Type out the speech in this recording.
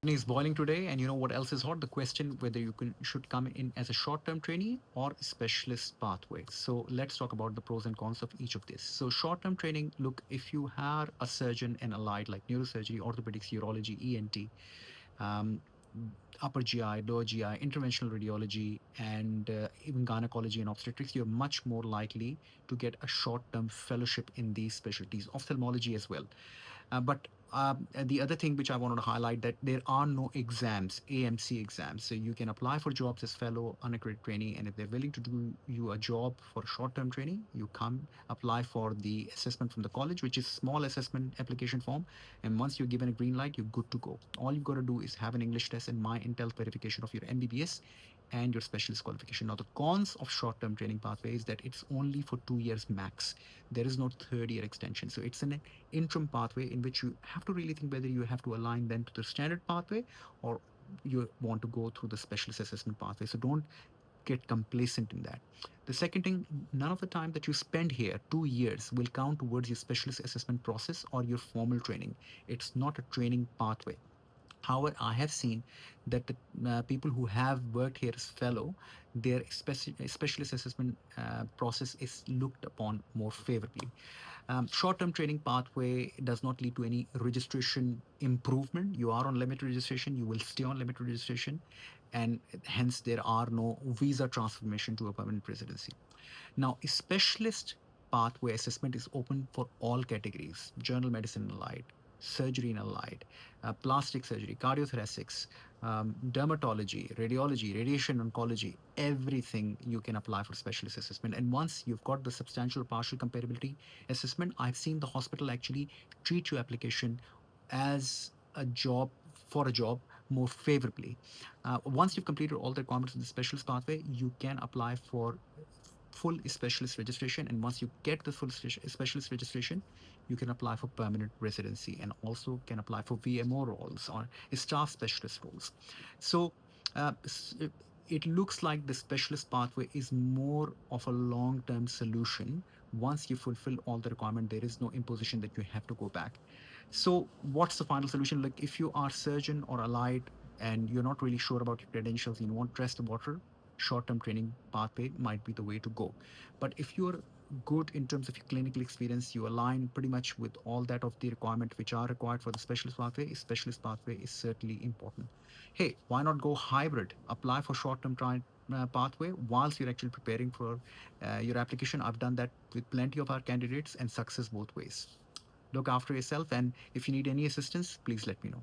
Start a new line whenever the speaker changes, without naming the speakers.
Is boiling today, and you know what else is hot? The question whether should come in as a short-term trainee or specialist pathway. So let's talk about the pros and cons of each of this. So short-term training, look, if you are a surgeon and allied like neurosurgery, orthopedics, urology, ENT, um, upper GI, lower GI, interventional radiology, and even gynecology and obstetrics, you're much more likely to get a short-term fellowship in these specialties, ophthalmology as well. But the other thing which I wanted to highlight that there are no exams, AMC exams. So you can apply for jobs as fellow unaccredited trainee, and if they're willing to do you a job for short-term training, you come apply for the assessment from the college, which is small assessment application form. And once you're given a green light, you're good to go. All you've got to do is have an English test and my Intel verification of your MBBS and your specialist qualification. Now, the cons of short-term training pathway is that it's only for 2 years max. There is no third-year extension. So it's an interim pathway in which you have to really think whether you have to align then to the standard pathway or you want to go through the specialist assessment pathway. So don't get complacent in that. The second thing, none of the time that you spend here, 2 years, will count towards your specialist assessment process or your formal training. It's not a training pathway. However, I have seen that the people who have worked here as fellow, their specialist assessment process is looked upon more favorably. Short-term training pathway does not lead to any registration improvement. You are on limited registration, you will stay on limited registration, and hence there are no visa transformation to a permanent residency. Now, a specialist pathway assessment is open for all categories: general medicine and allied, surgery and allied, plastic surgery, cardiothoracics, dermatology, radiology, radiation oncology, everything you can apply for specialist assessment. And once you've got the substantial partial comparability assessment, I've seen the hospital actually treat your application as a job for a job more favorably. Once you've completed all the requirements of the specialist pathway, you can apply for full specialist registration. And once you get the full specialist registration, you can apply for permanent residency and also can apply for VMO roles or staff specialist roles. So uh, it looks like the specialist pathway is more of a long-term solution. Once you fulfill all the requirement, there is no imposition that you have to go back. So what's the final solution? Like if you are surgeon or allied and you're not really sure about your credentials, you want to test the water, short-term training pathway might be the way to go. But if you're good in terms of your clinical experience, you align pretty much with all that of the requirement which are required for the specialist pathway is certainly important. Hey, why not go hybrid? Apply for short-term pathway whilst you're actually preparing for your application. I've done that with plenty of our candidates and success both ways. Look after yourself, and if you need any assistance, please let me know.